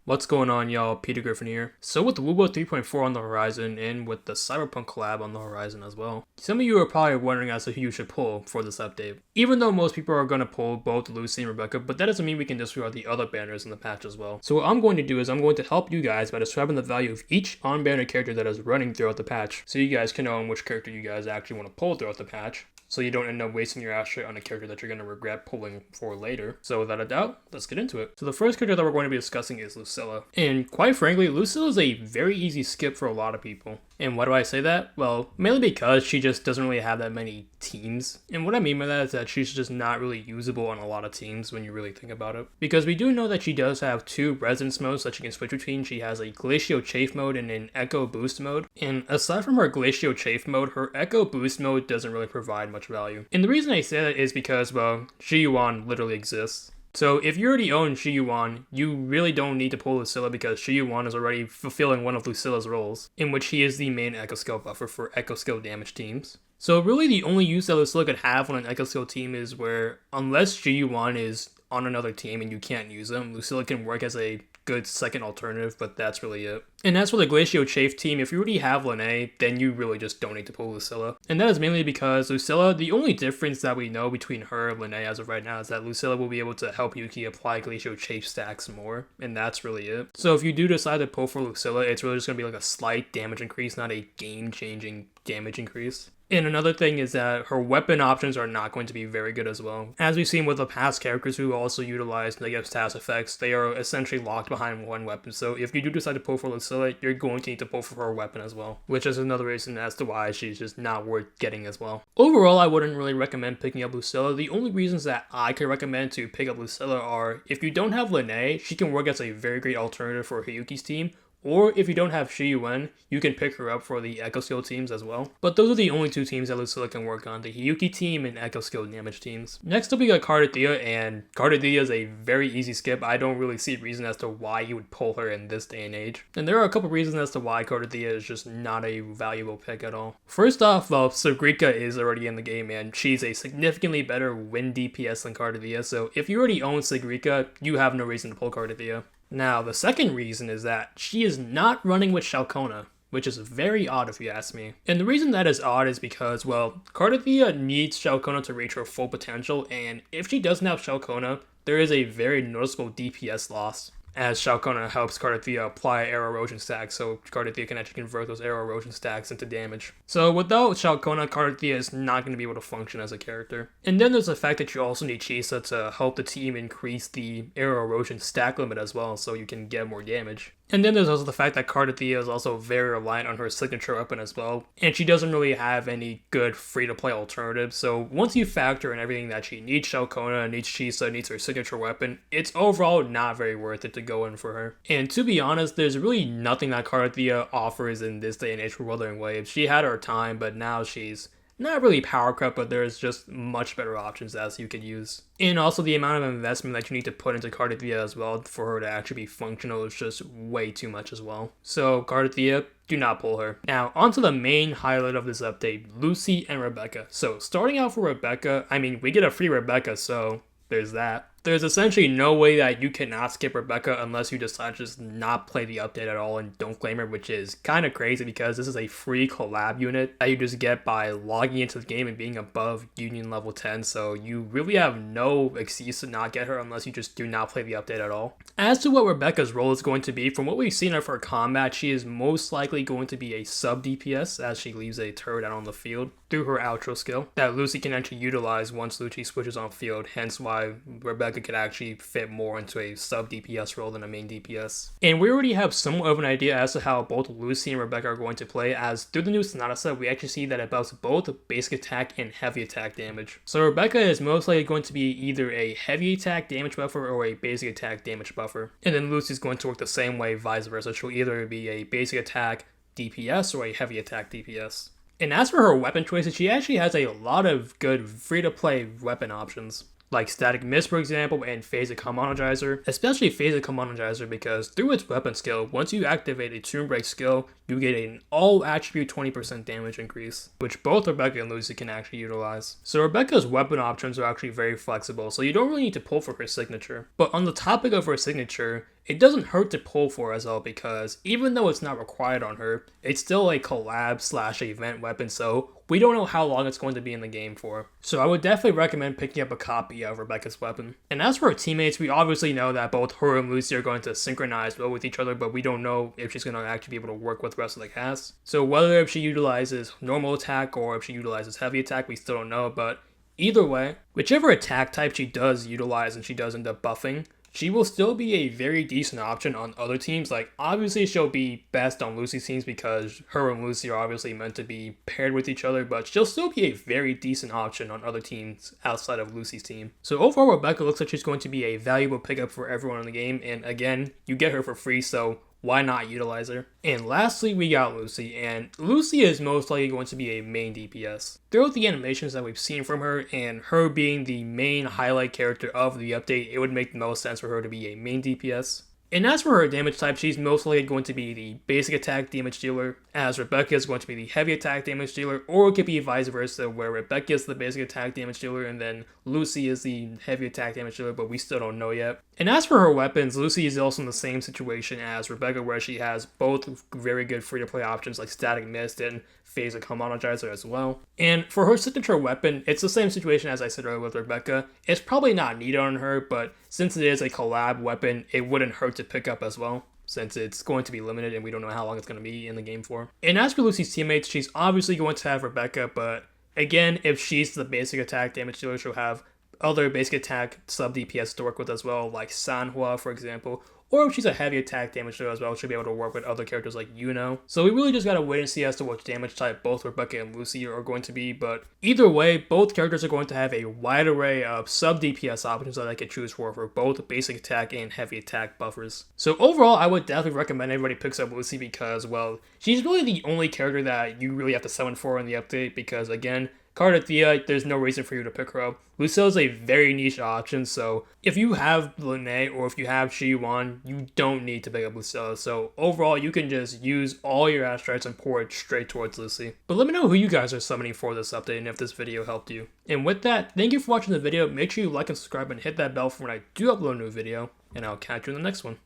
What's going on, y'all? Peter Griffin here. So with the Wuwa 3.4 on the horizon and with the CYBERPUNK collab on the horizon as well, some of you are probably wondering as to who you should pull for this update. Even though most people are going to pull both Lucy and Rebecca, but that doesn't mean we can disregard the other banners in the patch as well. So what I'm going to do is I'm going to help you guys by describing the value of each on-banner character that is running throughout the patch, so you guys can know which character you guys actually want to pull throughout the patch, so you don't end up wasting your asset on a character that you're going to regret pulling for later. So without a doubt, let's get into it. So the first character that we're going to be discussing is Lucilla. And quite frankly, Lucilla is a very easy skip for a lot of people. And why do I say that? Well, mainly because she just doesn't really have that many teams. And what I mean by that is that she's just not really usable on a lot of teams when you really think about it. Because we do know that she does have two Resonance modes that she can switch between. She has a Glacial Chafe mode and an Echo Boost mode. And aside from her Glacial Chafe mode, her Echo Boost mode doesn't really provide much value. And the reason I say that is because, well, Shiyuan literally exists. So if you already own Shiyuan, you really don't need to pull Lucilla because Shiyuan is already fulfilling one of Lucilla's roles, in which he is the main Echo Skill buffer for Echo Skill damage teams. So really the only use that Lucilla could have on an Echo Skill team is where, unless Shiyuan is on another team and you can't use them, Lucilla can work as a good second alternative, but that's really it. And as for the Glacial Chafe team, if you already have Lene, then you really just don't need to pull Lucilla. And that is mainly because Lucilla, the only difference that we know between her and Lene as of right now is that Lucilla will be able to help Yuki apply Glacial Chafe stacks more, and that's really it. So if you do decide to pull for Lucilla, it's really just going to be like a slight damage increase, not a game-changing damage increase. And another thing is that her weapon options are not going to be very good as well. As we've seen with the past characters who also utilize negative status effects, they are essentially locked behind one weapon. So if you do decide to pull for Lucilla, you're going to need to pull for her weapon as well, which is another reason as to why she's just not worth getting as well. Overall, I wouldn't really recommend picking up Lucilla. The only reasons that I could recommend to pick up Lucilla are if you don't have Lene, she can work as a very great alternative for Hiyuki's team. Or if you don't have Shiyuan, you can pick her up for the Echo Skill teams as well. But those are the only two teams that Lucilla can work on, the Hiyuki team and Echo Skill damage teams. Next up we got Cardathea, and Cardathea is a very easy skip. I don't really see a reason as to why you would pull her in this day and age. And there are a couple reasons as to why Cardathea is just not a valuable pick at all. First off, well, Sigrika is already in the game and she's a significantly better win DPS than Cardathea, so if you already own Sigrika, you have no reason to pull Cardathea. Now, the second reason is that she is not running with Shalcona, which is very odd if you ask me. And the reason that is odd is because, well, Cardathea needs Shalcona to reach her full potential, and if she doesn't have Shalcona, there is a very noticeable DPS loss, as Shalcona helps Cardathea apply arrow erosion stacks, so Cardathea can actually convert those arrow erosion stacks into damage. So without Shalcona, Cardathea is not going to be able to function as a character. And then there's the fact that you also need Chisa to help the team increase the arrow erosion stack limit as well, so you can get more damage. And then there's also the fact that Cardathea is also very reliant on her signature weapon as well, and she doesn't really have any good free-to-play alternatives, so once you factor in everything that she needs Shalcona, needs Chisa, needs her signature weapon, it's overall not very worth it to go in for her. And to be honest, there's really nothing that Cardathea offers in this day and age for Wuthering Waves. She had her time, but now she's not really power cut, but there's just much better options as you could use. And also the amount of investment that you need to put into Cardathea as well for her to actually be functional is just way too much as well. So Cardathea, do not pull her. Now, onto the main highlight of this update, Lucy and Rebecca. So starting out for Rebecca, I mean, we get a free Rebecca, so there's that. There's essentially no way that you cannot skip Rebecca unless you decide to just not play the update at all and don't claim her, which is kind of crazy because this is a free collab unit that you just get by logging into the game and being above Union level 10, so you really have no excuse to not get her unless you just do not play the update at all. As to what Rebecca's role is going to be, from what we've seen of her combat, she is most likely going to be a sub DPS as she leaves a turret out on the field through her outro skill that Lucy can actually utilize once Lucy switches on field, hence why Rebecca could actually fit more into a sub DPS role than a main DPS. And we already have somewhat of an idea as to how both Lucy and Rebecca are going to play, as through the new Sonata set, we actually see that it buffs both basic attack and heavy attack damage. So Rebecca is most likely going to be either a heavy attack damage buffer or a basic attack damage buffer. And then Lucy's going to work the same way, vice versa. She'll either be a basic attack DPS or a heavy attack DPS. And as for her weapon choices, she actually has a lot of good free-to-play weapon options. like Static Mist for example, and Phase of Commonizer, especially Phase of Commonizer because through its weapon skill, once you activate a Tomb Break skill, you get an all attribute 20% damage increase, which both Rebecca and Lucy can actually utilize. So Rebecca's weapon options are actually very flexible, so you don't really need to pull for her signature. But on the topic of her signature, it doesn't hurt to pull for as well because even though it's not required on her, it's still a collab / event weapon, so we don't know how long it's going to be in the game for. So I would definitely recommend picking up a copy of Rebecca's weapon. And as for her teammates, we obviously know that both her and Lucy are going to synchronize well with each other, but we don't know if she's going to actually be able to work with the rest of the cast. So whether if she utilizes normal attack or if she utilizes heavy attack, we still don't know, but either way, whichever attack type she does utilize and she does end up buffing, she will still be a very decent option on other teams. Like, obviously she'll be best on Lucy's teams because her and Lucy are obviously meant to be paired with each other, but she'll still be a very decent option on other teams outside of Lucy's team. So overall, Rebecca looks like she's going to be a valuable pickup for everyone in the game, and again, you get her for free, so why not utilize her? And lastly, we got Lucy, and Lucy is most likely going to be a main DPS. Throughout the animations that we've seen from her, and her being the main highlight character of the update, it would make the most sense for her to be a main DPS. And as for her damage type, she's most likely going to be the basic attack damage dealer, as Rebecca is going to be the heavy attack damage dealer, or it could be vice versa, where Rebecca is the basic attack damage dealer and then Lucy is the heavy attack damage dealer, but we still don't know yet. And as for her weapons, Lucy is also in the same situation as Rebecca, where she has both very good free-to-play options like Static Mist and Phase of Commonizer as well. And for her signature weapon, it's the same situation as I said earlier with Rebecca. It's probably not needed on her, but since it is a collab weapon, it wouldn't hurt to pick up as well, since it's going to be limited and we don't know how long it's going to be in the game for. And as for Lucy's teammates, she's obviously going to have Rebecca, but again, if she's the basic attack damage dealer, she'll have other basic attack sub DPS to work with as well, like Sanhua for example, or if she's a heavy attack damage dealer as well, she'll be able to work with other characters like Yuno. So we really just gotta wait and see as to which damage type both Rebecca and Lucy are going to be, but either way, both characters are going to have a wide array of sub DPS options that I could choose for both basic attack and heavy attack buffers. So overall, I would definitely recommend everybody picks up Lucy because, well, she's really the only character that you really have to summon for in the update because, again, Cardathea, there's no reason for you to pick her up. Lucille is a very niche option, so if you have Lene or if you have Shi-Yuan, you don't need to pick up Lucille. So overall, you can just use all your asteroids and pour it straight towards Lucy. But let me know who you guys are summoning for this update and if this video helped you. And with that, thank you for watching the video. Make sure you like and subscribe and hit that bell for when I do upload a new video, and I'll catch you in the next one.